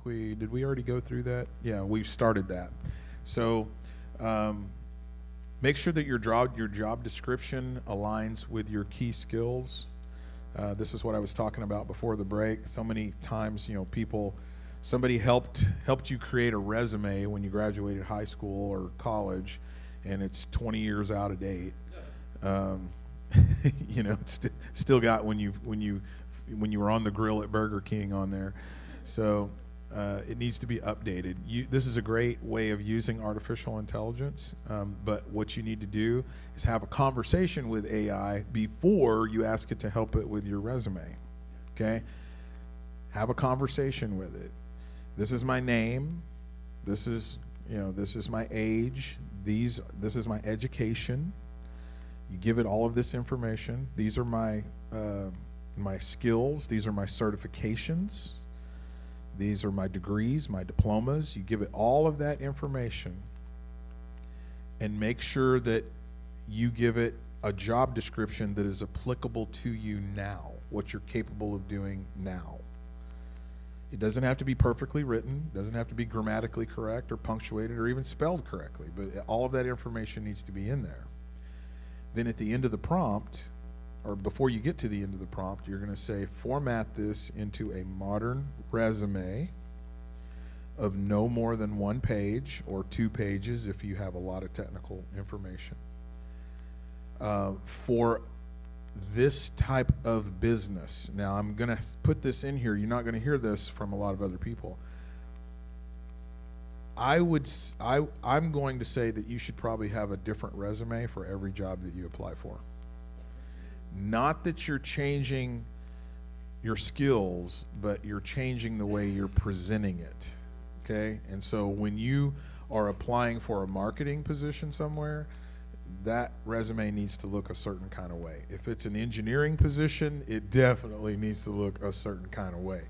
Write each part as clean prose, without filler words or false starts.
did we already go through that? Yeah, we've started that. So make sure that your job description aligns with your key skills. This is what I was talking about before the break. So many times, somebody helped you create a resume when you graduated high school or college, and it's 20 years out of date. It's still got when you were on the grill at Burger King on there. So it needs to be updated. This is a great way of using artificial intelligence, but what you need to do is have a conversation with AI before you ask it to help it with your resume. Okay? Have a conversation with it. This is my name. This is my age. This is my education. You give it all of this information. These are my skills. These are my certifications. These are my degrees, my diplomas. You give it all of that information and make sure that you give it a job description that is applicable to you now, what you're capable of doing now. It doesn't have to be perfectly written, doesn't have to be grammatically correct or punctuated or even spelled correctly, but all of that information needs to be in there. Then at the end of the prompt, or before you get to the end of the prompt, you're going to say, format this into a modern resume of no more than 1 page or 2 pages if you have a lot of technical information. For this type of business. Now, I'm going to put this in here. You're not going to hear this from a lot of other people. I'm going to say that you should probably have a different resume for every job that you apply for. Not that you're changing your skills, but you're changing the way you're presenting it, okay? And so when you are applying for a marketing position somewhere, that resume needs to look a certain kind of way. If it's an engineering position, it definitely needs to look a certain kind of way.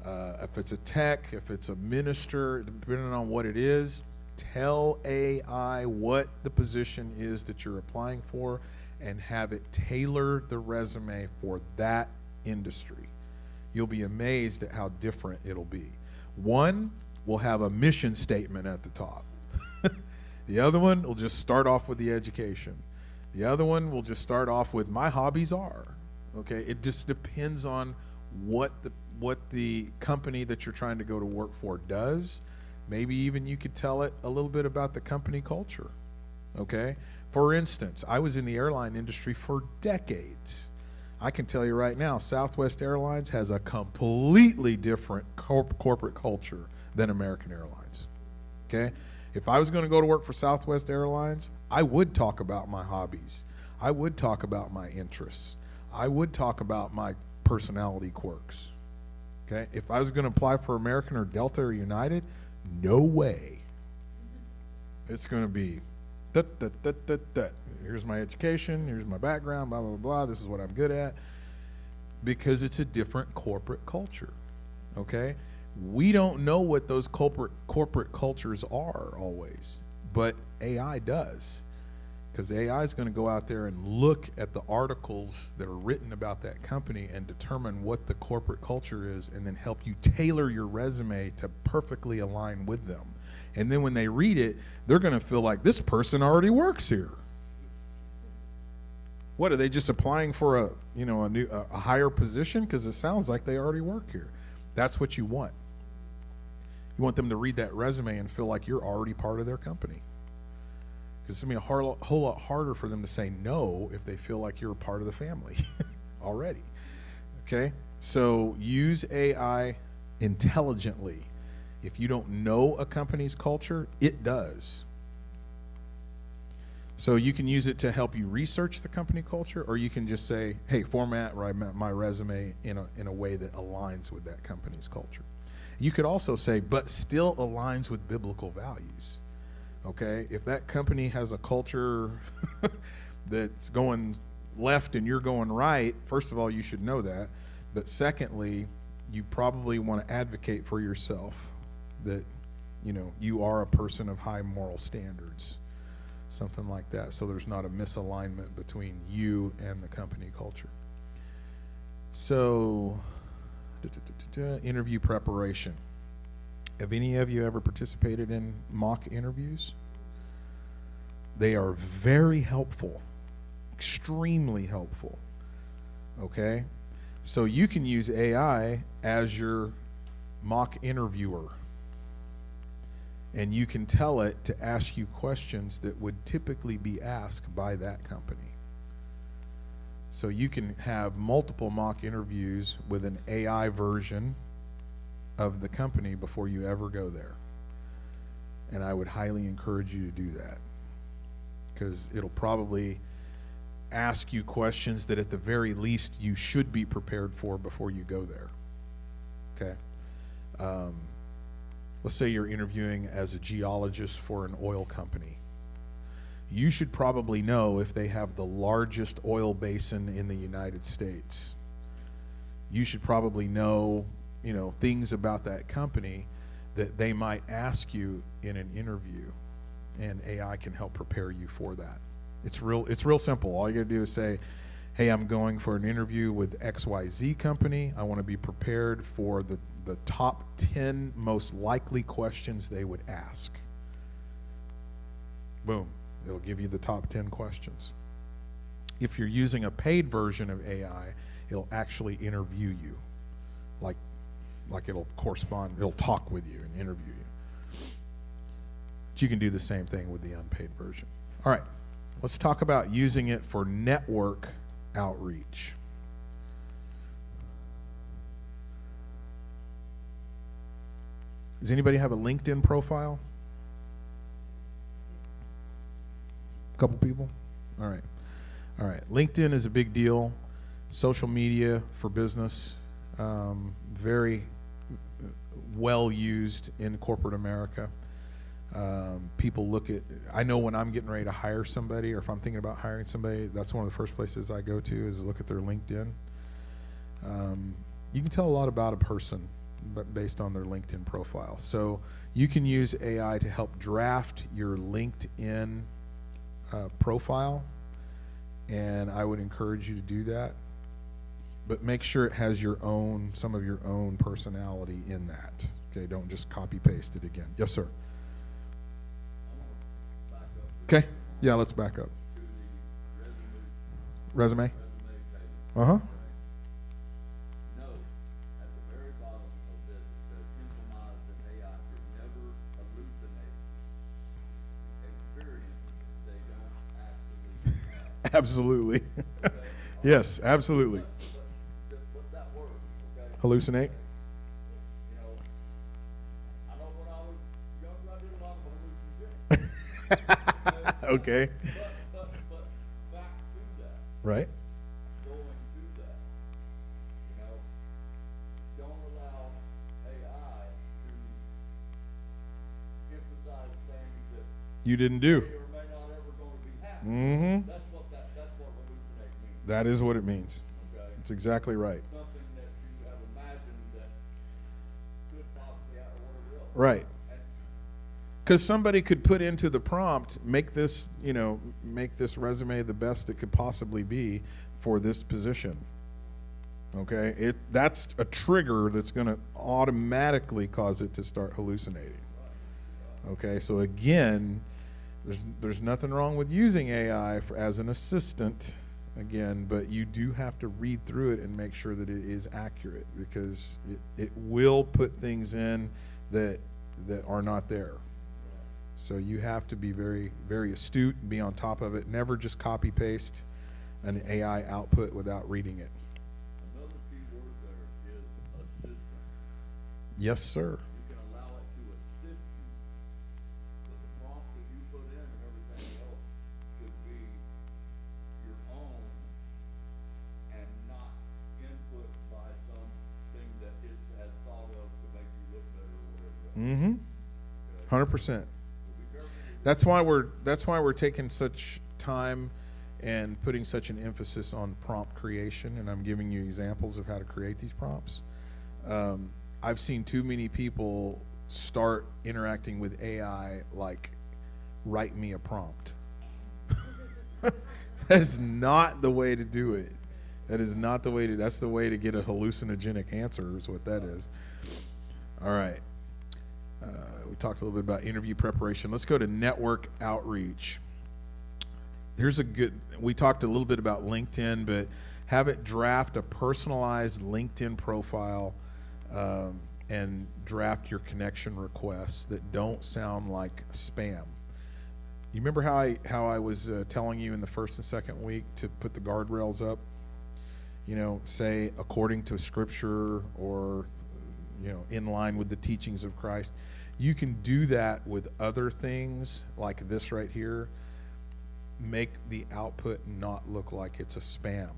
If it's a tech, if it's a minister, depending on what it is, tell AI what the position is that you're applying for and have it tailor the resume for that industry. You'll be amazed at how different it'll be. One will have a mission statement at the top. The other one will just start off with the education. The other one will just start off with my hobbies are. Okay, it just depends on what the company that you're trying to go to work for does. Maybe even you could tell it a little bit about the company culture. Okay, for instance, I was in the airline industry for decades. I can tell you right now, Southwest Airlines has a completely different corporate culture than American Airlines. Okay, if I was going to go to work for Southwest Airlines, I would talk about my hobbies. I would talk about my interests. I would talk about my personality quirks. Okay, if I was going to apply for American or Delta or United, no way. It's going to be here's my education, here's my background, blah, blah, blah, this is what I'm good at, because it's a different corporate culture, okay? We don't know what those corporate cultures are always, but AI does, because AI is going to go out there and look at the articles that are written about that company and determine what the corporate culture is and then help you tailor your resume to perfectly align with them. And then when they read it, they're going to feel like this person already works here. What, are they just applying for a higher position? Because it sounds like they already work here. That's what you want. You want them to read that resume and feel like you're already part of their company. Because it's going to be a whole lot harder for them to say no if they feel like you're a part of the family already. Okay? So use AI intelligently. If you don't know a company's culture, it does. So you can use it to help you research the company culture, or you can just say, hey, format my resume in a way that aligns with that company's culture. You could also say, but still aligns with biblical values. Okay? If that company has a culture that's going left and you're going right, first of all, you should know that. But secondly, you probably want to advocate for yourself that, you are a person of high moral standards, something like that, so there's not a misalignment between you and the company culture. So, interview preparation. Have any of you ever participated in mock interviews? They are very helpful, extremely helpful. Okay? So you can use AI as your mock interviewer. And you can tell it to ask you questions that would typically be asked by that company. So you can have multiple mock interviews with an AI version of the company before you ever go there. And I would highly encourage you to do that, because it'll probably ask you questions that at the very least you should be prepared for before you go there. Okay? Let's say you're interviewing as a geologist for an oil company. You should probably know if they have the largest oil basin in the United States. You should probably know, things about that company that they might ask you in an interview, and AI can help prepare you for that. It's real simple. All you gotta do is say, hey, I'm going for an interview with XYZ company. I want to be prepared for the top 10 most likely questions they would ask. Boom. It'll give you the top 10 questions. If you're using a paid version of AI, it'll actually interview you. Like it'll talk with you and interview you. But you can do the same thing with the unpaid version. All right, let's talk about using it for network outreach. Does anybody have a LinkedIn profile? A couple people? All right. LinkedIn is a big deal. Social media for business, very well used in corporate America. People look at, I know when I'm getting ready to hire somebody, or if I'm thinking about hiring somebody, that's one of the first places I go to is look at their LinkedIn. You can tell a lot about a person but based on their LinkedIn profile. So you can use AI to help draft your LinkedIn profile, and I would encourage you to do that. But make sure it has some of your own personality in that. Okay, don't just copy paste it again. Yes, sir. Okay, yeah, let's back up. Resume? Uh-huh. Absolutely. Yes, absolutely. Hallucinate? I know when I was younger, I did a lot of hallucinating. Okay. But back to that. Right. Going to that. Don't allow AI to emphasize things that You didn't do. may or may not ever going to be happening. Mm-hmm. That's what hallucinate means. That is what it means. Okay. It's exactly right. Something that you have imagined that could possibly happen or whatever else. Right. Because somebody could put into the prompt, make this resume the best it could possibly be for this position. Okay, that's a trigger that's going to automatically cause it to start hallucinating. Okay, so again, there's nothing wrong with using AI as an assistant, again, but you do have to read through it and make sure that it is accurate, because it will put things in that are not there. So you have to be very, very astute and be on top of it. Never just copy paste an AI output without reading it. Another key word there is assistant. Yes, sir. You can allow it to assist you, but the prompt that you put in and everything else should be your own and not input by something that it has thought of to make you look better or whatever. 100%. That's why we're taking such time and putting such an emphasis on prompt creation, and I'm giving you examples of how to create these prompts. I've seen too many people start interacting with AI like, write me a prompt. That's not the way to do it. That's the way to get a hallucinogenic answer is what that is. All right. We talked a little bit about interview preparation. Let's go to network outreach. We talked a little bit about LinkedIn, but have it draft a personalized LinkedIn profile and draft your connection requests that don't sound like spam. You remember how I was telling you in the first and second week to put the guardrails up? You know, say according to Scripture, or in line with the teachings of Christ. You can do that with other things like this right here. Make the output not look like it's a spam,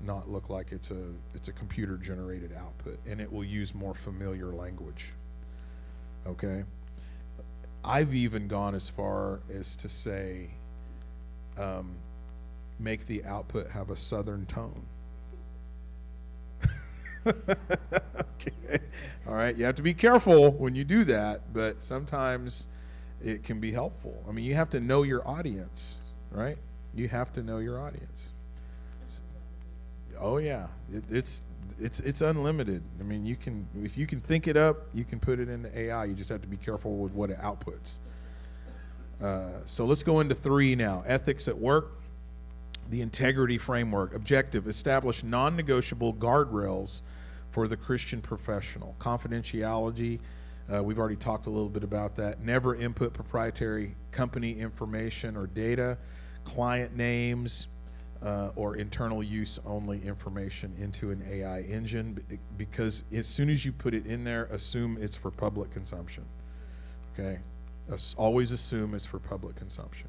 not look like it's a computer generated output, and it will use more familiar language. Okay? I've even gone as far as to say, make the output have a southern tone. Okay. All right. You have to be careful when you do that, but sometimes it can be helpful. I mean, you have to know your audience, right? You have to know your audience. Oh yeah, it's unlimited. I mean, if you can think it up, you can put it into AI. You just have to be careful with what it outputs. So let's go into 3 now. Ethics at work. The integrity framework. Objective: establish non-negotiable guardrails for the Christian professional. Confidentiality, we've already talked a little bit about that. Never input proprietary company information or data, client names, or internal use only information into an AI engine, because as soon as you put it in there, assume it's for public consumption. Okay? Always assume it's for public consumption.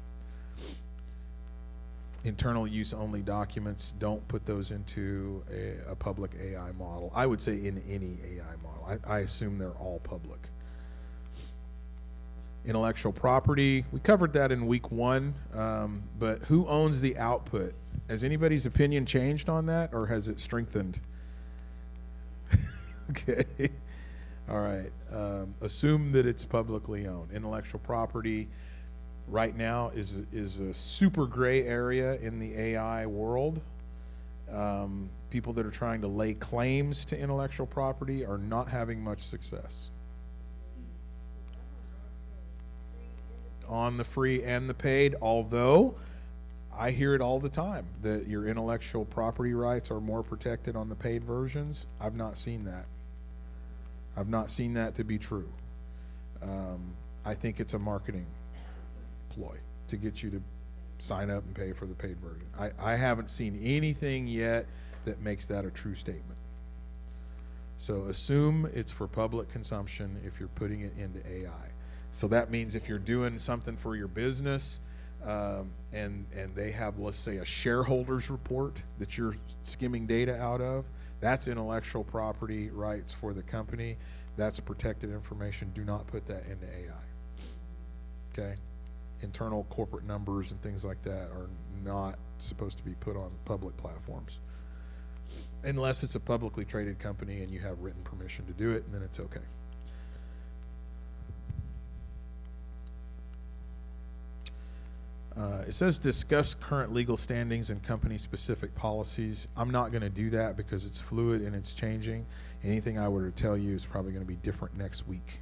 Internal use only documents, don't put those into a public AI model. I would say in any AI model. I assume they're all public. Intellectual property, we covered that in week 1, but who owns the output? Has anybody's opinion changed on that, or has it strengthened? Okay. All right. Assume that it's publicly owned. Intellectual property right now is a super gray area in the AI world. People that are trying to lay claims to intellectual property are not having much success. On the free and the paid, although I hear it all the time that your intellectual property rights are more protected on the paid versions. I've not seen that. I've not seen that to be true. I think it's a marketing ploy to get you to sign up and pay for the paid version. I haven't seen anything yet that makes that a true statement. So assume it's for public consumption if you're putting it into AI. So that means if you're doing something for your business, and they have, let's say, a shareholders report that you're skimming data out of, that's intellectual property rights for the company. That's protected information. Do not put that into AI. Okay? Internal corporate numbers and things like that are not supposed to be put on public platforms. Unless it's a publicly traded company and you have written permission to do it, and then it's okay. It says discuss current legal standings and company-specific policies. I'm not going to do that because it's fluid and it's changing. Anything I were to tell you is probably going to be different next week.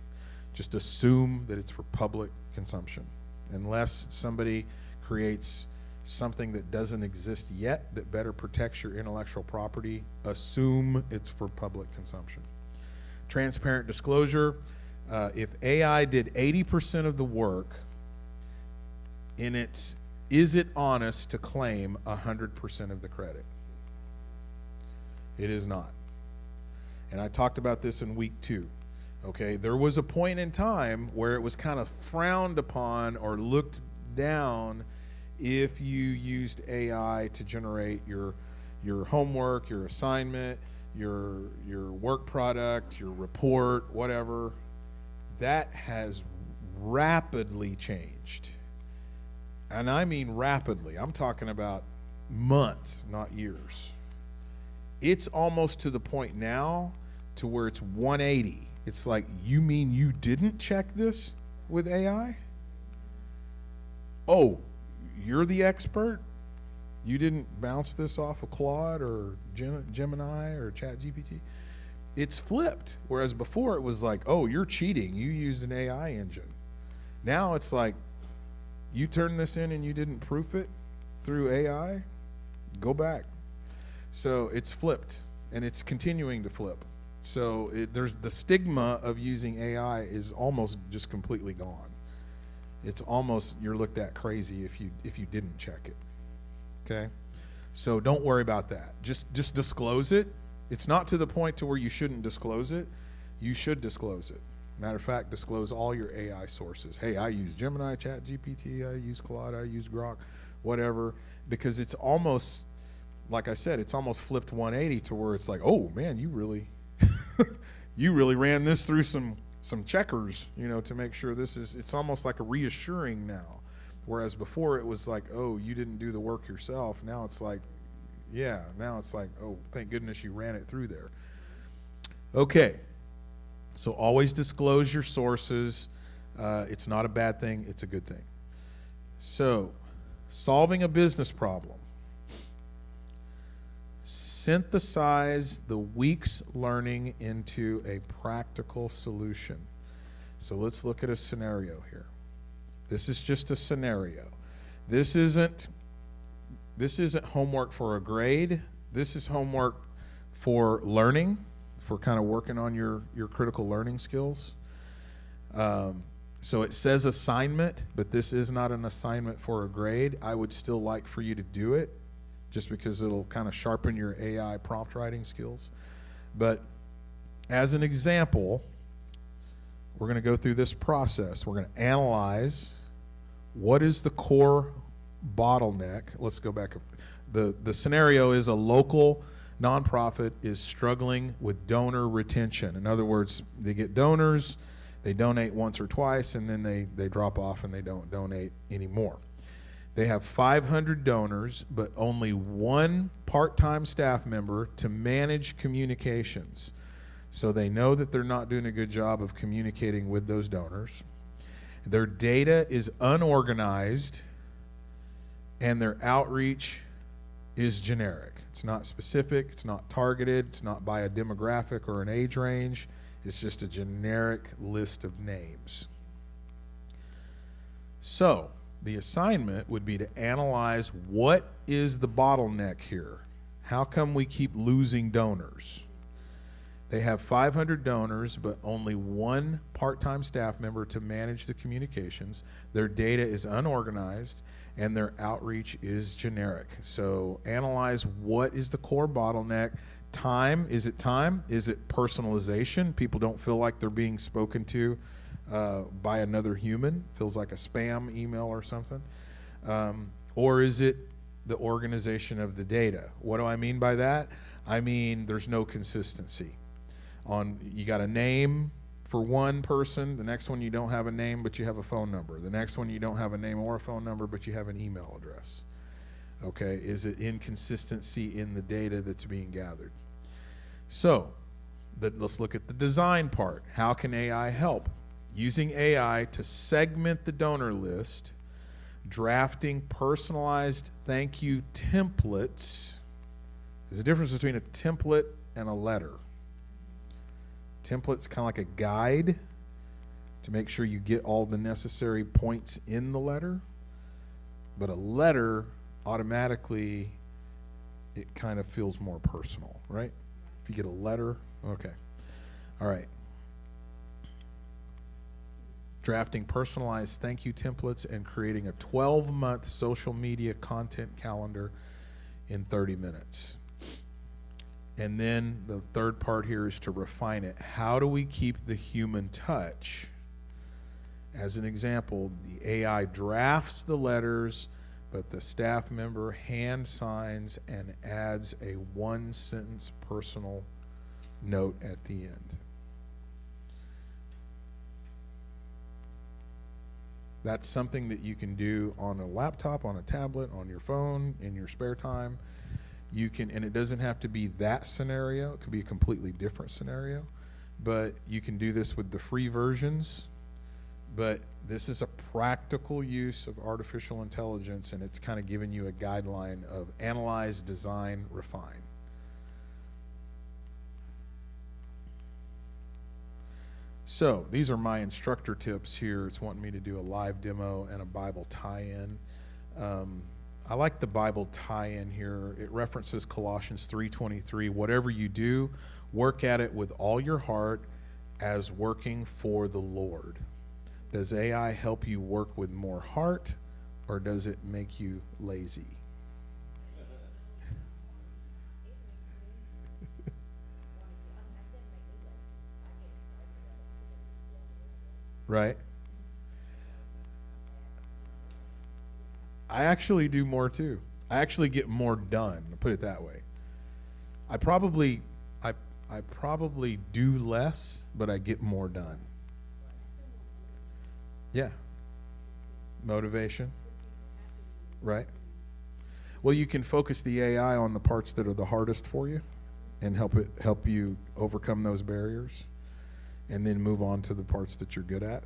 Just assume that it's for public consumption. Unless somebody creates something that doesn't exist yet that better protects your intellectual property, assume it's for public consumption. Transparent disclosure. If AI did 80% of the work, is it honest to claim 100% of the credit? It is not. And I talked about this in week 2. Okay, there was a point in time where it was kind of frowned upon or looked down if you used AI to generate your homework, your assignment, your work product, your report, whatever. That has rapidly changed. And I mean rapidly. I'm talking about months, not years. It's almost to the point now to where it's 180. It's like, you mean you didn't check this with AI? Oh, you're the expert? You didn't bounce this off of Claude or Gemini or ChatGPT? it's flipped. Whereas before it was like, oh, you're cheating. You used an AI engine. Now it's like, you turned this in and you didn't proof it through AI, go back. So it's flipped, and it's continuing to flip. So there's the stigma of using AI is almost just completely gone. It's almost, you're looked at crazy if you didn't check it. Okay? So don't worry about that. Just disclose it. It's not to the point to where you shouldn't disclose it. You should disclose it. Matter of fact, disclose all your AI sources. Hey, I use Gemini, ChatGPT, I use Claude, I use Grok, whatever, because it's almost, like I said, it's almost flipped 180 to where it's like, oh man, you really you really ran this through some checkers, you know, to make sure this is, it's almost like a reassuring now. Whereas before it was like, oh, you didn't do the work yourself. Now it's like, yeah, now it's like, oh, thank goodness you ran it through there. Okay, so always disclose your sources. It's not a bad thing, it's a good thing. So, solving a business problem. Synthesize the week's learning into a practical solution. So let's look at a scenario here. This is just a scenario. This isn't homework for a grade. This is homework for learning, for kind of working on your critical learning skills. So it says assignment, but this is not an assignment for a grade. I would still like for you to do it, just because it'll kind of sharpen your AI prompt writing skills. But as an example, we're going to go through this process. We're going to analyze what is the core bottleneck. Let's go back. The scenario is a local nonprofit is struggling with donor retention. In other words, they get donors, they donate once or twice, and then they drop off and they don't donate anymore. They have 500 donors, but only one part-time staff member to manage communications. So they know that they're not doing a good job of communicating with those donors. Their data is unorganized, and their outreach is generic. It's not specific, it's not targeted, it's not by a demographic or an age range. It's just a generic list of names. So, the assignment would be to analyze what is the bottleneck here. How come we keep losing donors? They have 500 donors, but only one part-time staff member to manage the communications. Their data is unorganized, and their outreach is generic. So analyze what is the core bottleneck. Time, is it time? Is it personalization? People don't feel like they're being spoken to by another human, feels like a spam email or something. Or is it the organization of the data? What do I mean by that? I mean there's no consistency. You got a name for one person, the next one you don't have a name but you have a phone number. The next one you don't have a name or a phone number but you have an email address. Okay, is it inconsistency in the data that's being gathered? So, let's look at the design part. How can AI help? Using AI to segment the donor list, drafting personalized thank you templates. There's a difference between a template and a letter. Template's kind of like a guide to make sure you get all the necessary points in the letter, but a letter automatically, it kind of feels more personal, right? If you get a letter, okay. All right. Drafting personalized thank you templates and creating a 12-month social media content calendar in 30 minutes. And then the third part here is to refine it. How do we keep the human touch? As an example, the AI drafts the letters, but the staff member hand signs and adds a one-sentence personal note at the end. That's something that you can do on a laptop, on a tablet, on your phone, in your spare time. You can, and it doesn't have to be that scenario. It could be a completely different scenario, but you can do this with the free versions. But this is a practical use of artificial intelligence, and it's kind of giving you a guideline of analyze, design, refine. So these are my instructor tips here. It's wanting me to do a live demo and a Bible tie-in. I like the Bible tie-in here. It references Colossians 3:23. Whatever you do, work at it with all your heart as working for the Lord. Does AI help you work with more heart, or does it make you lazy? Right? I actually do more too. I actually get more done, put it that way. I probably do less, but I get more done. Yeah. Motivation. Right? Well, you can focus the AI on the parts that are the hardest for you and help you overcome those barriers, and then move on to the parts that you're good at.